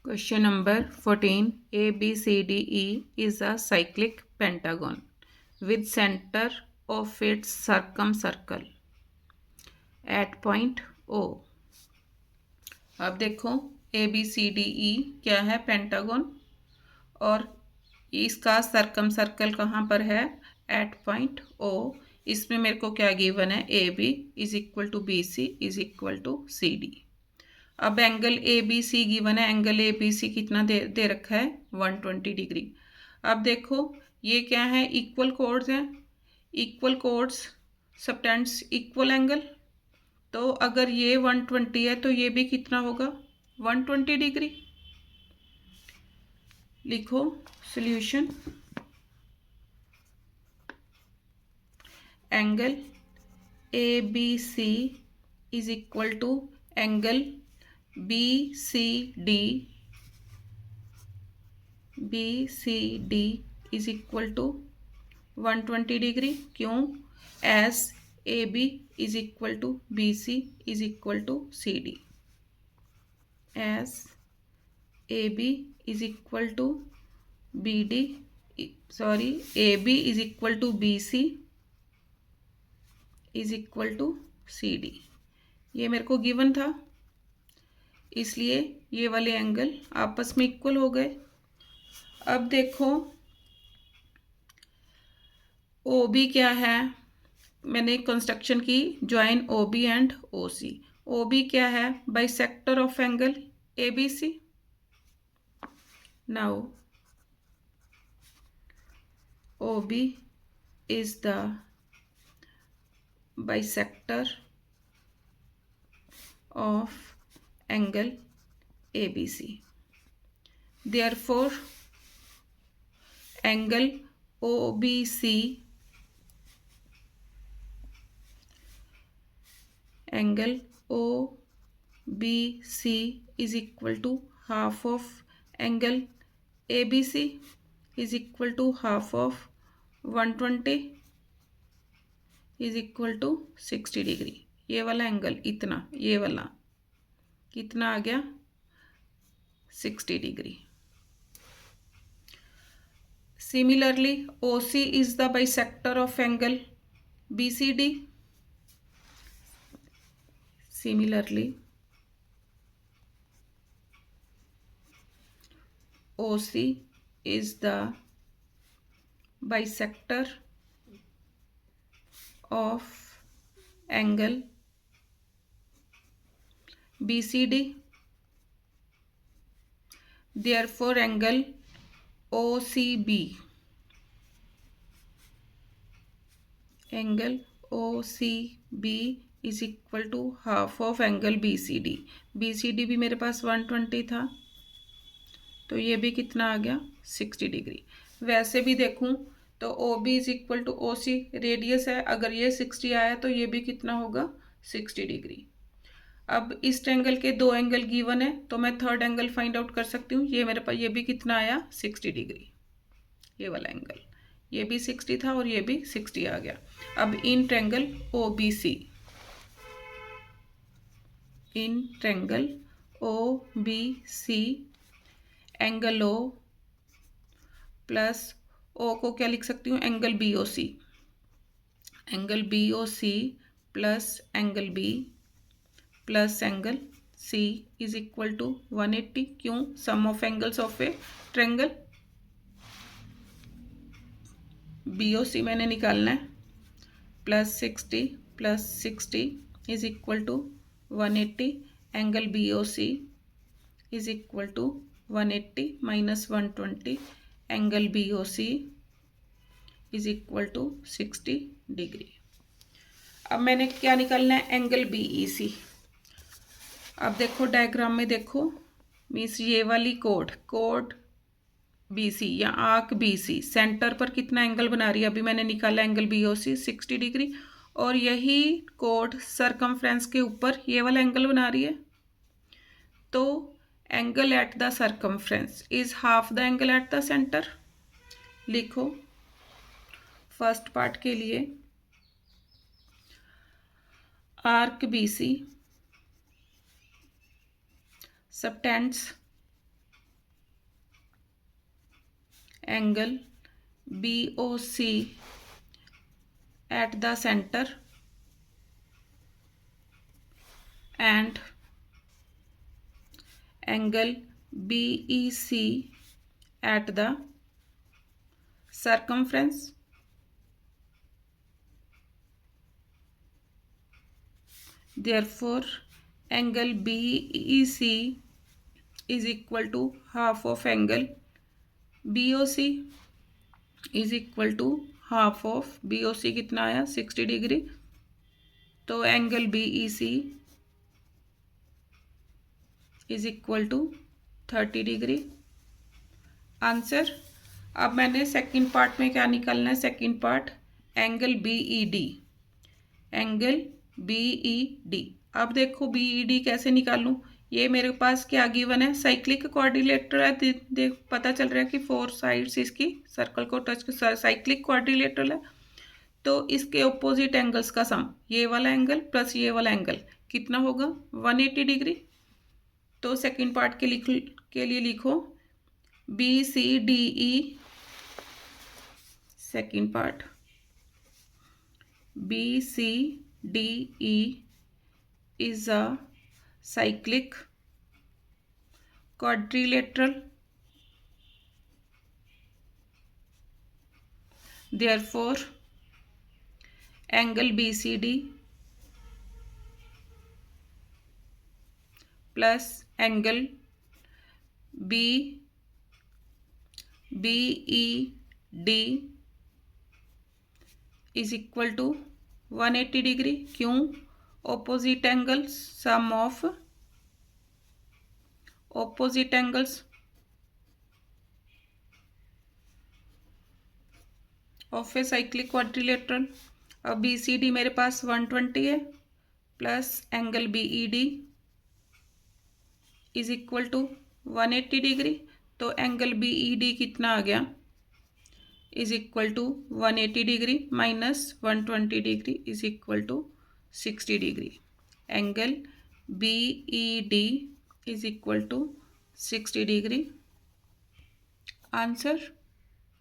Question number 14. ABCDE is a cyclic pentagon with center of its circumcircle at point O. अब देखो ABCDE क्या है, pentagon, और इसका सर्कल कहाँ पर है, एट पॉइंट O. इसमें मेरे को क्या गिवन है, AB is equal to BC is equal to CD. अब angle A B C given है, एंगल ए बी सी कितना दे रखा है, 120 डिग्री. अब देखो ये क्या है, इक्वल कोड्स हैं, equal codes subtends equal angle. तो अगर ये 120 है तो ये भी कितना होगा, 120 डिग्री. लिखो solution. Angle A B C is equal to angle BCD is equal to 120 degree. क्यों, as AB is equal to BC is equal to CD. As AB is equal to AB is equal to BC is equal to CD. ये मेरे को given था, इसलिए ये वाले angle आपस में इक्वल हो गए. अब देखो OB क्या है, मैंने कंस्ट्रक्शन की, join OB and OC. OB क्या है, bisector of angle ABC. Now OB is the bisector of angle ABC. Therefore, angle OBC is equal to half of angle ABC is equal to half of 120 is equal to 60 degree. ये वाला angle इतना, ये वाला कितना आ गया, 60 degree. Similarly OC is the bisector of angle BCD. Similarly OC is the bisector of angle BCD. Therefore, angle OCB is equal to half of angle BCD. BCD भी मेरे पास 120 था, तो ये भी कितना आ गया, 60 डिग्री. वैसे भी देखूं तो OB is equal to OC radius है, अगर ये 60 आया तो ये भी कितना होगा, 60 डिग्री. अब इस ट्रायंगल के दो एंगल गिवन है, तो मैं थर्ड एंगल फाइंड आउट कर सकती हूँ. ये मेरे पास ये भी कितना आया, 60 डिग्री. ये वाला एंगल, ये भी 60 था और ये भी 60 आ गया. अब in triangle OBC, in triangle OBC angle O plus O को क्या लिख सकती हूँ, angle BOC. Angle BOC plus angle B plus angle C is equal to 180. क्यों, sum of angles of a triangle. BOC मैंने निकालना है, plus 60 is equal to 180. Angle BOC is equal to 180 minus 120. Angle BOC is equal to 60 degree. अब मैंने क्या निकालना है, angle BEC. अब देखो डायग्राम में देखो, मीन्स ये वाली कोड BC या आर्क BC सेंटर पर कितना एंगल बना रही है, अभी मैंने निकाला एंगल BOC 60 डिग्री. और यही कोड सरकमफ्रेंस के ऊपर ये वाला एंगल बना रही है. तो angle at the circumference is half the angle at the centre. लिखो फर्स्ट पार्ट के लिए, arc BC subtends angle BOC at the center and angle BEC at the circumference. Therefore, angle BEC is equal to half of angle BOC is equal to half of BOC कितना आया 60 degree, तो angle BEC is equal to 30 degree. Answer. अब मैंने second part में क्या निकालना है, second part angle BED, angle BED। अब देखो BED कैसे निकालूं, ये मेरे पास क्या गिवन है, साइक्लिक क्वाड्रिलेटरल है। देख पता चल रहा है कि 4 साइड्स इसकी सर्कल को टच साइक्लिक क्वाड्रिलेटरल है। तो इसके ऑपोजिट एंगल्स का सम, ये वाला एंगल प्लस ये वाला एंगल कितना होगा 180 डिग्री। तो सेकंड पार्ट के लिए लिखो BCDE, second part BCDE is a cyclic quadrilateral. Therefore, angle BCD plus angle BED is equal to 180 degree. क्यों, opposite angles, sum of opposite angles of a cyclic quadrilateral. अब BCD मेरे पास 120 है plus angle BED is equal to 180 degree. तो angle BED कितना आ गया, is equal to 180 degree minus 120 degree is equal to 60 degree. Angle BED is equal to 60 degree. Answer.